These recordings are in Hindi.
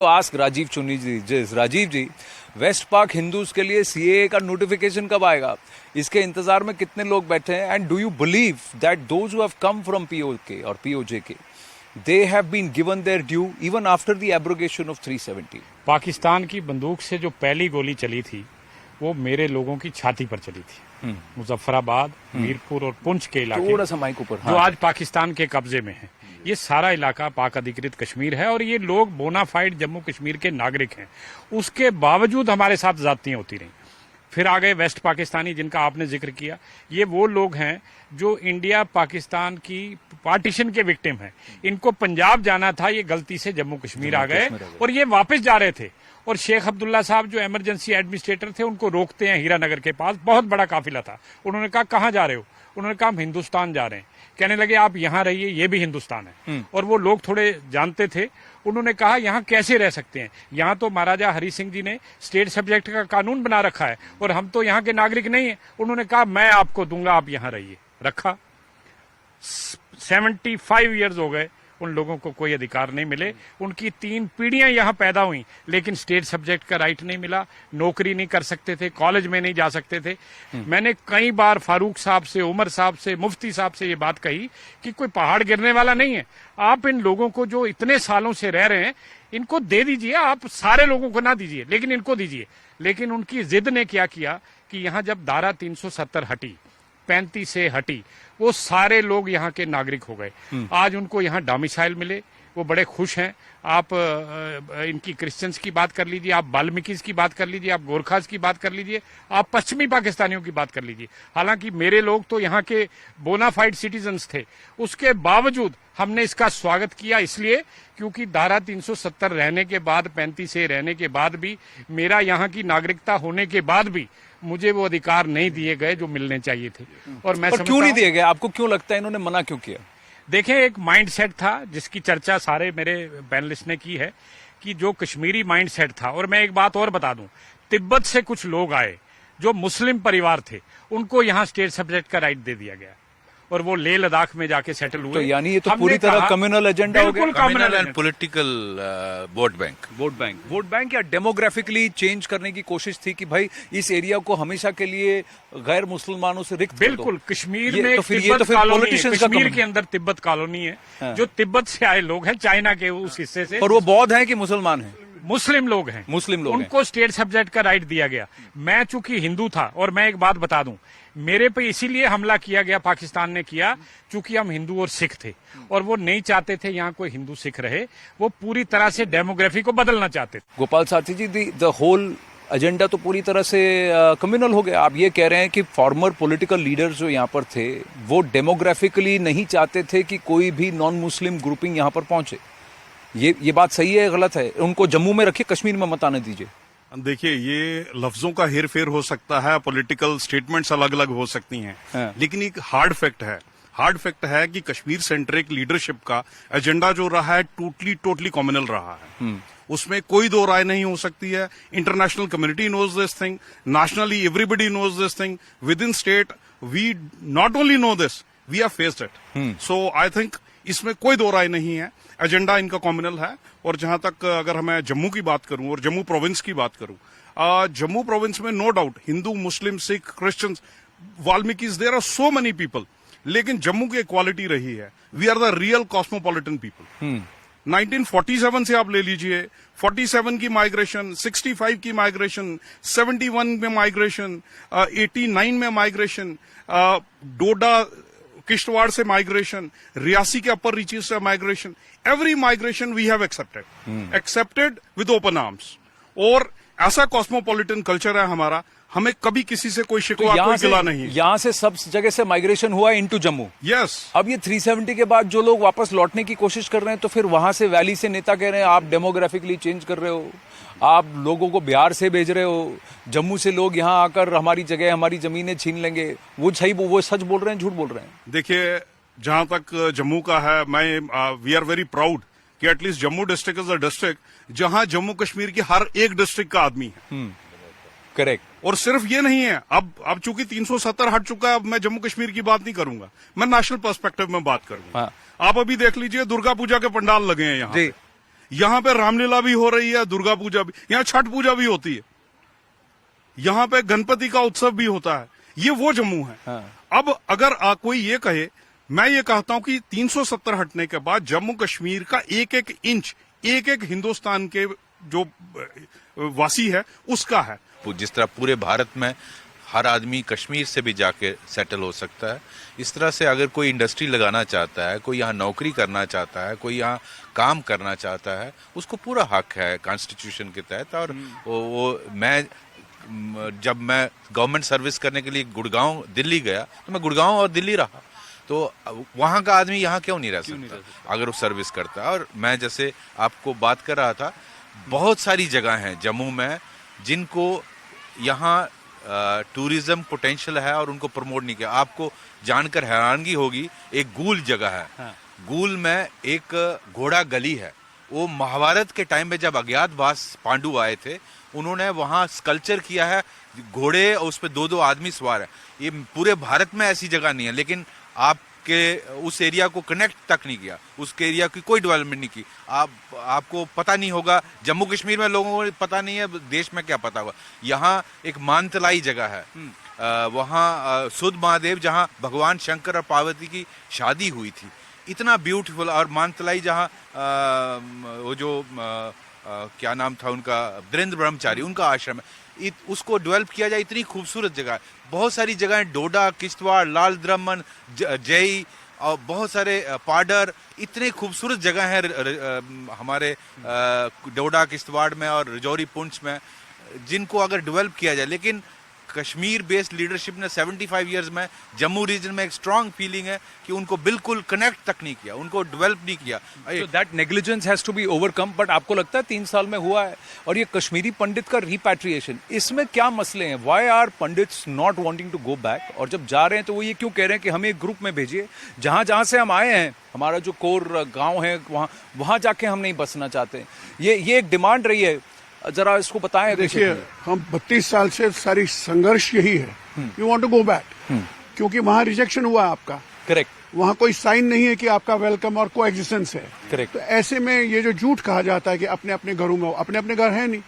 तो आस्क राजीव चुन्नी जी, राजीव जी, वेस्ट पाक हिंदूज के लिए सीएए का नोटिफिकेशन कब आएगा? इसके इंतजार में कितने लोग बैठे हैं? And do you believe that those who have come from PoK और PoJK they have been given their due even after the abrogation of 370? Pakistan की बंदूक से जो पहली गोली चली थी वो मेरे लोगों की छाती पर चली थी। मुजफ्फराबाद, मीरपुर और पुंछ के इलाके, थोड़ा सा माइक ऊपर, जो आज पाकिस्तान के कब्जे में है। ये सारा इलाका पाक अधिकृत कश्मीर है और ये लोग बोनाफाइड जम्मू कश्मीर के नागरिक हैं। उसके बावजूद हमारे साथ ज्यादतियां होती रहीं। फिर आ गए वेस्ट पाकिस्तानी, जिनका आपने जिक्र किया। ये वो लोग हैं जो इंडिया पाकिस्तान की पार्टीशन के विक्टिम हैं। इनको पंजाब जाना था, ये गलती से जम्मू कश्मीर आ गए और ये वापस जा रहे थे। और शेख अब्दुल्ला साहब जो इमरजेंसी एडमिनिस्ट्रेटर थे, उनको रोकते हैं हीरानगर के पास। बहुत बड़ा काफिला था। उन्होंने कहा कहाँ जा रहे हो? उन्होंने कहा हम हिंदुस्तान जा रहे हैं। कहने लगे आप यहाँ रहिए, ये भी हिंदुस्तान है। और वो लोग थोड़े जानते थे। उन्होंने कहा यहाँ कैसे रह सकते हैं? यहाँ तो महाराजा हरि सिंह जी ने स्टेट सब्जेक्ट का कानून बना रखा है और हम तो यहाँ के नागरिक नहीं है। उन्होंने कहा मैं आपको दूंगा, आप यहाँ रहिए। रखा। 75 ईयर्स हो गए, उन लोगों को कोई अधिकार नहीं मिले। उनकी 3 पीढ़ियां यहाँ पैदा हुई, लेकिन स्टेट सब्जेक्ट का राइट नहीं मिला। नौकरी नहीं कर सकते थे, कॉलेज में नहीं जा सकते थे। मैंने कई बार फारूक साहब से, उमर साहब से, मुफ्ती साहब से ये बात कही कि कोई पहाड़ गिरने वाला नहीं है। आप इन लोगों को जो इतने सालों से रह रहे हैं, इनको दे दीजिए। आप सारे लोगों को ना दीजिए, लेकिन इनको दीजिए। लेकिन उनकी जिद ने क्या किया कि यहाँ जब धारा 370 हटी, 35 से हटी, वो सारे लोग यहाँ के नागरिक हो गए। आज उनको यहाँ डोमिसाइल मिले, वो बड़े खुश हैं। आप इनकी क्रिश्चियंस की बात कर लीजिए, आप वाल्मीकिस की बात कर लीजिए, आप गोरखास की बात कर लीजिए, आप पश्चिमी पाकिस्तानियों की बात कर लीजिए। हालांकि मेरे लोग तो यहाँ के बोनाफाइड सिटीजन्स थे। उसके बावजूद हमने इसका स्वागत किया, इसलिए क्योंकि धारा 370 रहने के बाद, 35 से रहने के बाद भी, मेरा यहाँ की नागरिकता होने के बाद भी मुझे वो अधिकार नहीं दिए गए जो मिलने चाहिए थे। और मैं क्यों नहीं दिए गए? आपको क्यों लगता है इन्होंने मना क्यों किया? देखें, एक माइंडसेट था जिसकी चर्चा सारे मेरे पैनलिस्ट ने की है कि जो कश्मीरी माइंडसेट था। और मैं एक बात और बता दूं, तिब्बत से कुछ लोग आए जो मुस्लिम परिवार थे, उनको यहाँ स्टेट सब्जेक्ट का राइट दे दिया गया और वो लेह लद्दाख में जाके सेटल हुए। तो यानी ये तो पूरी तरह कम्युनल एजेंडा हो गया। Communal and political vote bank या डेमोग्राफिकली चेंज करने की कोशिश थी कि भाई इस एरिया को हमेशा के लिए गैर मुसलमानों से रिक्त। बिल्कुल। कश्मीर में कश्मीर के अंदर तिब्बत कॉलोनी है। जो तिब्बत से आए लोग हैं, चाइना के उस हिस्से से। और वो बौद्ध हैं कि मुसलमान हैं? मुस्लिम लोग हैं। उनको स्टेट सब्जेक्ट का राइट दिया गया। मैं चूंकि हिंदू था, और मैं एक बात बता दूं, मेरे पे इसीलिए हमला किया गया, पाकिस्तान ने किया, चूंकि हम हिंदू और सिख थे और वो नहीं चाहते थे यहाँ कोई हिंदू सिख रहे। वो पूरी तरह से डेमोग्राफी को बदलना चाहते थे। गोपाल साथी जी, द होल एजेंडा तो पूरी तरह से कम्युनल हो गया। आप ये कह रहे हैं कि फॉर्मर पॉलिटिकल लीडर्स जो यहाँ पर थे, वो डेमोग्राफिकली नहीं चाहते थे कि कोई भी नॉन मुस्लिम ग्रुपिंग यहाँ पर पहुंचे। ये बात सही है, गलत है? उनको जम्मू में रखिए, कश्मीर में मत आने दीजिए। देखिए, ये लफ्जों का हेर फेर हो सकता है, पॉलिटिकल स्टेटमेंट्स अलग अलग हो सकती हैं, लेकिन एक हार्ड फैक्ट है कि कश्मीर सेंट्रिक लीडरशिप का एजेंडा जो रहा है टोटली कॉम्युनल रहा है। उसमें कोई दो राय नहीं हो सकती है। International community knows this thing, nationally everybody knows this thing, within state we not only know this, we have faced it. So I think इसमें कोई दो राय नहीं है, एजेंडा इनका कॉम्युनल है। और जहां तक अगर मैं जम्मू की बात करूं और जम्मू प्रोविंस की बात करूं, जम्मू प्रोविंस में no doubt Hindu, Muslim, Sikh, Christians, Valmikis, there are so many people, लेकिन जम्मू की इक्वालिटी रही है। We are the real cosmopolitan people. 1947 से आप ले लीजिए, 47 की माइग्रेशन, 65 की माइग्रेशन, 71 में माइग्रेशन, 89 में माइग्रेशन, डोडा किश्तवाड़ से माइग्रेशन, रियासी के अपर रीचेस से migration, every migration we have accepted with open arms. और ऐसा कॉस्मोपॉलिटन कल्चर है हमारा, हमें कभी किसी से कोई शिकवा, कोई गिला नहीं। यहाँ से सब जगह से माइग्रेशन हुआ इनटू जम्मू। यस। अब ये 370 के बाद जो लोग वापस लौटने की कोशिश कर रहे हैं, तो फिर वहां से वैली से नेता कह रहे हैं आप डेमोग्राफिकली चेंज कर रहे हो, आप लोगों को बिहार से भेज रहे हो, जम्मू से लोग यहाँ आकर हमारी जगह, हमारी जमीनें छीन लेंगे। वो सच बोल रहे हैं, झूठ बोल रहे हैं? देखिए, जहां तक जम्मू का है, मैं वी आर वेरी प्राउड कि at least Jammu district is a district जहां जम्मू कश्मीर की हर एक डिस्ट्रिक्ट का आदमी है। करेक्ट। और सिर्फ ये नहीं है, अब चूंकि 370 हट चुका है, अब मैं जम्मू कश्मीर की बात नहीं करूंगा, मैं नेशनल पर्सपेक्टिव में बात करूंगा। आप अभी देख लीजिए, दुर्गा पूजा के पंडाल लगे हैं यहाँ। यहाँ पे रामलीला भी हो रही है, दुर्गा पूजा भी, यहाँ छठ पूजा भी होती है, यहाँ पे गणपति का उत्सव भी होता है। ये वो जम्मू है। हाँ। अब अगर कोई ये कहे, मैं ये कहता हूं कि 370 हटने के बाद जम्मू कश्मीर का एक एक इंच, एक एक हिंदुस्तान के जो वासी है उसका है। जिस तरह पूरे भारत में हर आदमी कश्मीर से भी जाके सेटल हो सकता है, इस तरह से अगर कोई इंडस्ट्री लगाना चाहता है, कोई यहाँ नौकरी करना चाहता है, कोई यहाँ काम करना चाहता है, उसको पूरा हक है कॉन्स्टिट्यूशन के तहत। और जब मैं गवर्नमेंट सर्विस करने के लिए गुड़गांव दिल्ली गया तो मैं गुड़गांव और दिल्ली रहा, तो वहाँ का आदमी यहाँ क्यों नहीं रह सकता अगर वो सर्विस करता है। और मैं जैसे आपको बात कर रहा था, बहुत सारी जगह हैं जम्मू में जिनको यहाँ टूरिज्म पोटेंशियल है और उनको प्रमोट नहीं किया। आपको जानकर हैरानगी होगी, एक गूल जगह है। हाँ। गूल में एक घोड़ा गली है। वो महाभारत के टाइम में जब अज्ञातवास पांडु आए थे, उन्होंने वहां स्कल्पचर किया है, घोड़े और उस पे दो आदमी सवार है। ये पूरे भारत में ऐसी जगह नहीं है, लेकिन आपके उस एरिया को कनेक्ट तक नहीं किया, उसके एरिया की कोई डेवलपमेंट नहीं की। आपको पता नहीं होगा, जम्मू कश्मीर में लोगों को पता नहीं है, देश में क्या पता होगा। यहाँ एक मानतलाई जगह है, वहाँ सुध महादेव जहाँ भगवान शंकर और पार्वती की शादी हुई थी, इतना ब्यूटीफुल। और मानतलाई जहाँ वो जो क्या नाम था उनका, वीरेंद्र ब्रह्मचारी, उनका आश्रम है, उसको डेवलप किया जाए, इतनी खूबसूरत जगह है। बहुत सारी जगह, डोडा, किश्तवाड़, लाल द्रमन, जय और बहुत सारे पाडर, इतने खूबसूरत जगह हैं हमारे डोडा, किश्तवाड़ में और रजौरी, पुंछ में, जिनको अगर डेवलप किया जाए। लेकिन कश्मीर बेस्ड लीडरशिप ने 75 इयर्स में जम्मू रीजन में एक स्ट्रांग फीलिंग है कि उनको बिल्कुल कनेक्ट तक नहीं किया, उनको डेवलप नहीं किया। So that negligence has to be overcome, but आपको लगता है 3 साल में हुआ है? और ये कश्मीरी पंडित का रिपैट्रिएशन, इसमें क्या मसले हैं? Why are pandits not wanting to go back? और जब जा रहे हैं तो वो ये क्यों कह रहे हैं कि हमें एक ग्रुप में भेजिए, जहां से हम आए हैं, हमारा जो कोर गांव है, वहां जाके हम नहीं बसना चाहते। ये एक डिमांड रही है, जरा इसको बताएं। देखिए, हम 32 साल से सारी संघर्ष यही है, you want to go back, क्योंकि वहां रिजेक्शन हुआ आपका। करेक्ट। वहां कोई साइन नहीं है कि आपका वेलकम और को एग्जिस्टेंस है। करेक्ट। तो ऐसे में ये जो झूठ कहा जाता है कि अपने अपने घरों में, अपने अपने घर है नहीं,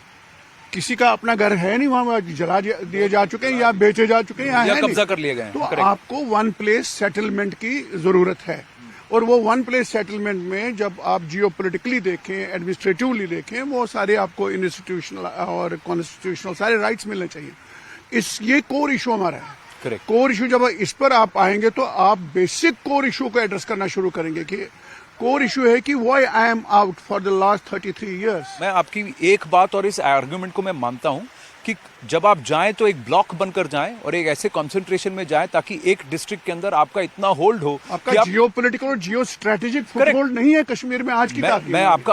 किसी का अपना घर है नहीं, वहां जला दिए जा चुके हैं या बेचे जा चुके हैं या कब्जा कर लिए गए हैं। तो आपको वन प्लेस सेटलमेंट की जरूरत है। और वो वन प्लेस सेटलमेंट में जब आप जियोपॉलिटिकली देखें, एडमिनिस्ट्रेटिवली देखें, वो सारे आपको इंस्टीट्यूशनल और कॉन्स्टिट्यूशनल सारे राइट्स मिलने चाहिए। ये कोर इशू हमारा है। करेक्ट। कोर इशू जब इस पर आप आएंगे तो आप बेसिक कोर इशू को एड्रेस करना शुरू करेंगे कि कोर इशू है कि why I am out for the last 33 years. मैं आपकी एक बात और इस आर्गुमेंट को मैं मानता हूं कि जब आप जाएं तो एक ब्लॉक बनकर जाएं और एक ऐसे कंसंट्रेशन में जाएं ताकि एक डिस्ट्रिक्ट के अंदर आपका इतना होल्ड हो। आपका जियोपॉलिटिकल और जियो स्ट्रेटेजिक फुटहोल्ड नहीं है कश्मीर में आज की तारीख में। मैं आपका